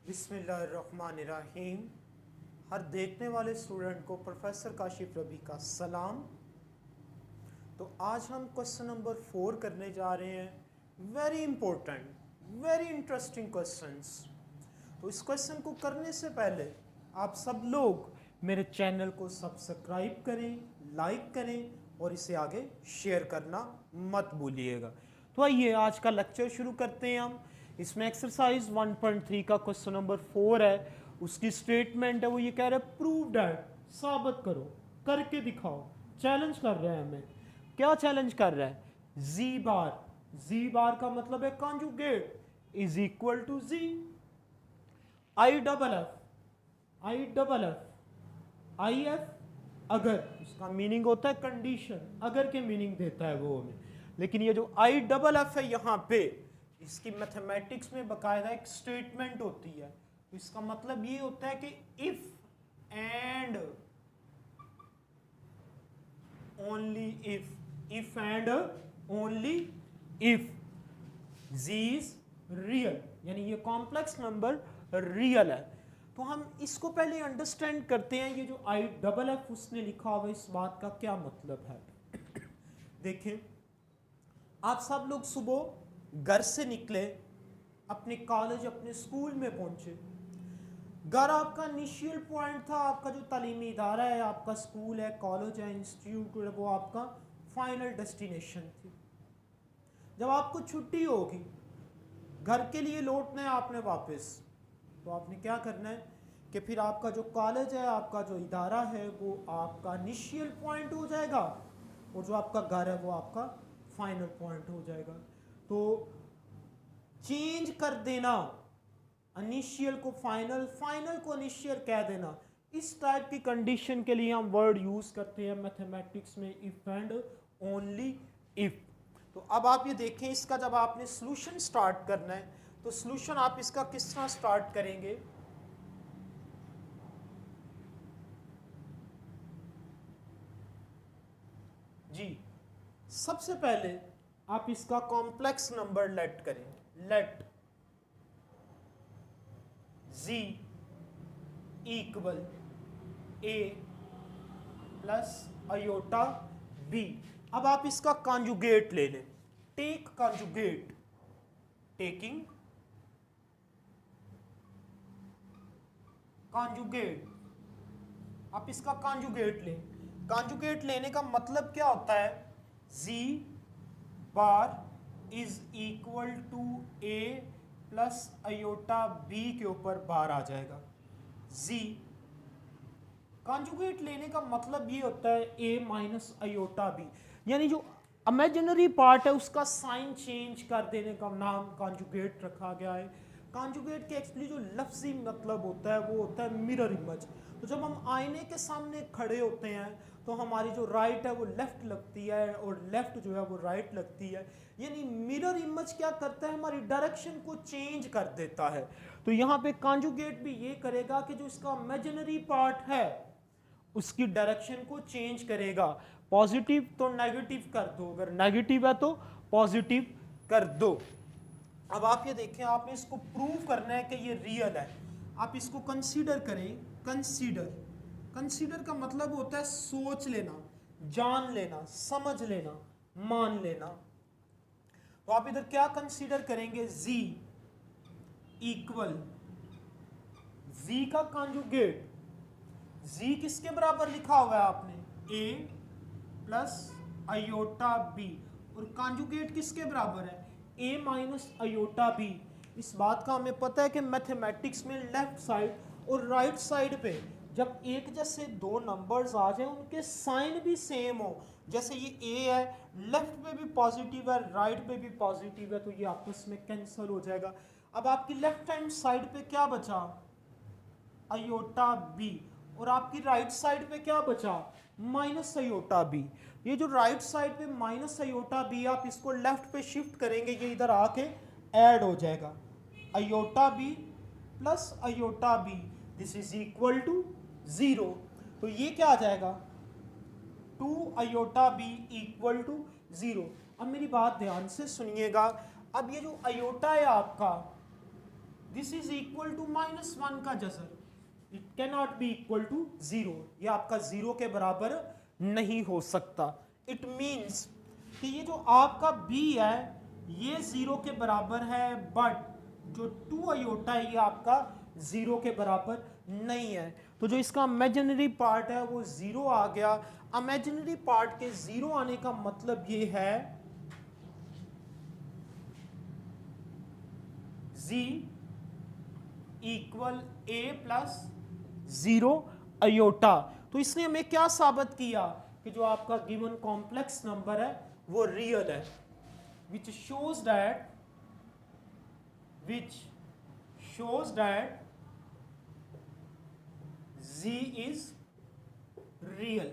बिस्मिल्लाहिर्रहमानिर्रहीम। हर देखने वाले स्टूडेंट को प्रोफेसर काशिफ रबी का सलाम। तो आज हम क्वेश्चन नंबर 4 करने जा रहे हैं। Very important, very interesting questions. तो इस क्वेश्चन को करने से पहले आप सब लोग मेरे चैनल को सब्सक्राइब करें, लाइक करें और इसे आगे शेयर करना मत भूलिएगा। तो आइए आज का लेक्चर शुरू करते हैं हम। इसमें एक्सरसाइज 1.3 का क्वेश्चन नंबर 4 है। उसकी स्टेटमेंट है, वो ये कह रहा है प्रूव दैट, साबित करो, करके दिखाओ। चैलेंज कर रहा है हमें। क्या चैलेंज कर रहा है? जी बार, जी बार का मतलब है conjugate, is equal to G I double F, I double F, I F अगर, उसका मीनिंग होता है कंडीशन, अगर के मीनिंग देता है वो हमें। लेकिन ये जो आई डबल एफ है यहाँ पे, इसकी मैथमेटिक्स में बकायदा एक स्टेटमेंट होती है। तो इसका मतलब ये होता है कि if and only if, if and only if G is real, यानी ये कॉम्प्लेक्स नंबर रियल है। तो हम इसको पहले अंडरस्टैंड करते हैं। ये जो आई डबल एफ उसने लिखा हुआ, इस बात का क्या मतलब है? देखें, आप सब लोग सुबह घर से निकले, अपने कॉलेज, अपने स्कूल में पहुंचे। घर आपका इनिशियल पॉइंट था, आपका जो तालीमी इदारा है, आपका स्कूल है, कॉलेज है, इंस्टीट्यूट है, वो आपका फाइनल डेस्टिनेशन थी। जब आपको छुट्टी होगी, घर के लिए लौटना है आपने वापस, तो आपने क्या करना है कि फिर आपका जो कॉलेज है, आपका जो इदारा है, वो आपका इनिशियल पॉइंट हो जाएगा और जो आपका घर है वो आपका फाइनल पॉइंट हो जाएगा। तो चेंज कर देना, इनिशियल को फाइनल, फाइनल को इनिशियल कह देना, इस टाइप की कंडीशन के लिए हम वर्ड यूज करते हैं मैथमेटिक्स में, इफ एंड ओनली इफ। तो अब आप ये देखें, इसका जब आपने सॉल्यूशन स्टार्ट करना है, तो सॉल्यूशन आप इसका किस तरह स्टार्ट करेंगे? जी, सबसे पहले आप इसका कॉम्प्लेक्स नंबर लेट करें। Let z equal a plus iota b। अब आप इसका कॉन्जुगेट ले लें। टेक कॉन्जुगेट, टेकिंग कॉन्जुगेट, आप इसका कॉन्जुगेट लें। कॉन्जुगेट लेने का मतलब क्या होता है? z bar is equal to a plus iota b के ऊपर बार आ जाएगा। z कॉन्जुगेट लेने का मतलब ये होता है a माइनस अयोटा b, यानी जो इमेजिनरी पार्ट है उसका साइन चेंज कर देने का नाम कॉन्जुगेट रखा गया है। कॉन्जुगेट के एक्चुअली जो लफ्जी मतलब होता है वो होता है मिरर इमेज। तो जब हम आईने के सामने खड़े होते हैं तो हमारी जो राइट है वो लेफ्ट लगती है और लेफ्ट जो है वो राइट लगती है। यानी मिरर इमेज क्या करता है? हमारी डायरेक्शन को चेंज कर देता है। तो यहाँ पे कॉन्जुगेट भी ये करेगा कि जो इसका इमेजिनरी पार्ट है उसकी डायरेक्शन को चेंज करेगा। पॉजिटिव तो नेगेटिव कर दो, अगर नेगेटिव है तो पॉजिटिव कर दो। अब आप ये देखें, आपने इसको प्रूव करना है कि ये रियल है। आप इसको कंसीडर करें। कंसीडर, कंसीडर का मतलब होता है सोच लेना, जान लेना, समझ लेना, मान लेना। तो आप इधर क्या कंसीडर करेंगे? z इक्वल, z का कॉन्जुगेट, z किसके बराबर लिखा हुआ है आपने? a प्लस अयोटा b, और कॉन्जुगेट किसके बराबर है? a minus iota b। इस बात का हमें पता है कि मैथमेटिक्स में लेफ्ट साइड और राइट साइड पे जब एक जैसे दो नंबर्स आ जाए, उनके साइन भी सेम हो, जैसे ये a है, लेफ्ट पे भी पॉजिटिव है, राइट पे भी पॉजिटिव है, तो ये आपस में कैंसिल हो जाएगा। अब आपकी लेफ्ट हैंड साइड पे क्या बचा? अयोटा b, और आपकी राइट साइड पे क्या बचा? Minus iota b। ये जो राइट साइड पे माइनस अयोटा b, आप इसको लेफ्ट पे शिफ्ट करेंगे, ये इधर आके ऐड हो जाएगा। Iota b plus iota b, this is equal to 0। तो ये क्या आ जाएगा? 2 अयोटा b इक्वल टू 0। अब मेरी बात ध्यान से सुनिएगा। अब ये जो अयोटा है आपका, दिस इज इक्वल टू -1 का जसर, it can not be equal to 0, ये आपका 0 के बराबर नहीं हो सकता। इट मीन्स कि ये जो आपका b है ये 0 के बराबर है, बट जो 2 आयोटा है ये आपका 0 के बराबर नहीं है। तो जो इसका इमेजिनरी पार्ट है वो 0 आ गया। इमेजिनरी पार्ट के 0 आने का मतलब ये है z equal a plus 0 iota. तो इसने हमें क्या साबित किया कि जो आपका गिवन कॉम्प्लेक्स नंबर है वो रियल है, which shows that z is real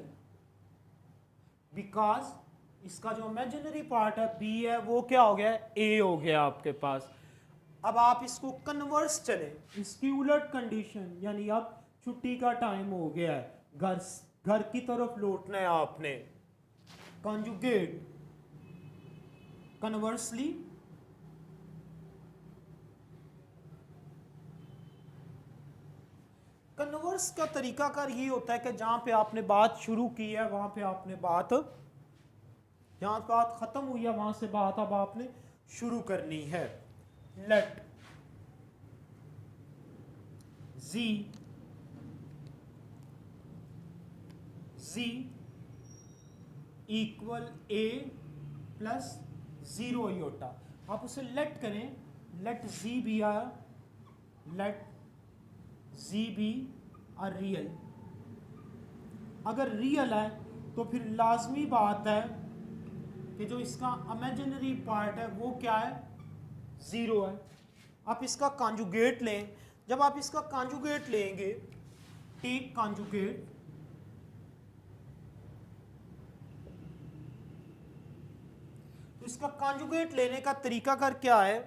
because इसका जो इमेजिनरी पार्ट है b है वो क्या हो गया, a हो गया आपके पास। अब आप इसको कन्वर्स चले, इसकी उलट कंडीशन, यानी अब छुट्टी का टाइम हो गया है, घर की तरफ लौटना है आपने। कॉन्जुगेट कन्वर्सली कन्वर्स का तरीका कार ये होता है कि जहां पे आपने बात शुरू की है वहां पे आपने बात, जहां बात खत्म हुई है वहां से बात अब आपने शुरू करनी है। Let z equal a plus 0 iota, आप उसे लेट करें, let z be a real. अगर रियल है तो फिर लाजमी बात है कि जो इसका इमेजिनरी पार्ट है वो क्या है, 0 है। आप इसका कॉन्जुगेट लें, जब आप इसका कॉन्जुगेट लेंगे, टेक कॉन्जुगेट, तो इसका कॉन्जुगेट लेने का तरीका कर क्या है,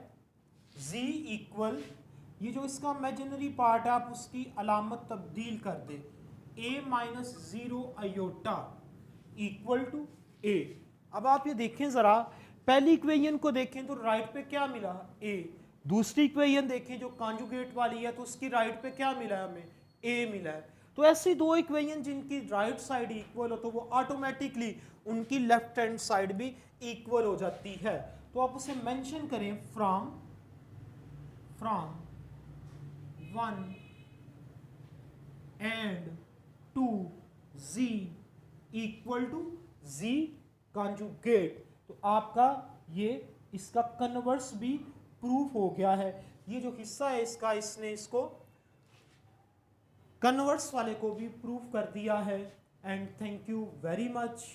z इक्वल, ये जो इसका इमेजिनरी पार्ट है आप उसकी अलामत तब्दील कर दे, a minus 0 iota equal to a। अब आप ये देखें ज़रा, पहली इक्वेशन को देखें तो राइट पे क्या मिला, a। दूसरी इक्वेशन देखें जो कॉन्जुगेट वाली है तो उसकी राइट पे क्या मिला है, हमें a मिला है। तो ऐसी दो इक्वेशन जिनकी राइट साइड इक्वल हो तो वो ऑटोमेटिकली उनकी लेफ्ट हैंड साइड भी इक्वल हो जाती है। तो आप उसे मेंशन करें, from 1 and 2 z equal to z conjugate. तो आपका ये इसका कन्वर्स भी प्रूफ हो गया है। ये जो हिस्सा है इसका, इसने इसको कन्वर्स वाले को भी प्रूफ कर दिया है। And thank you very much.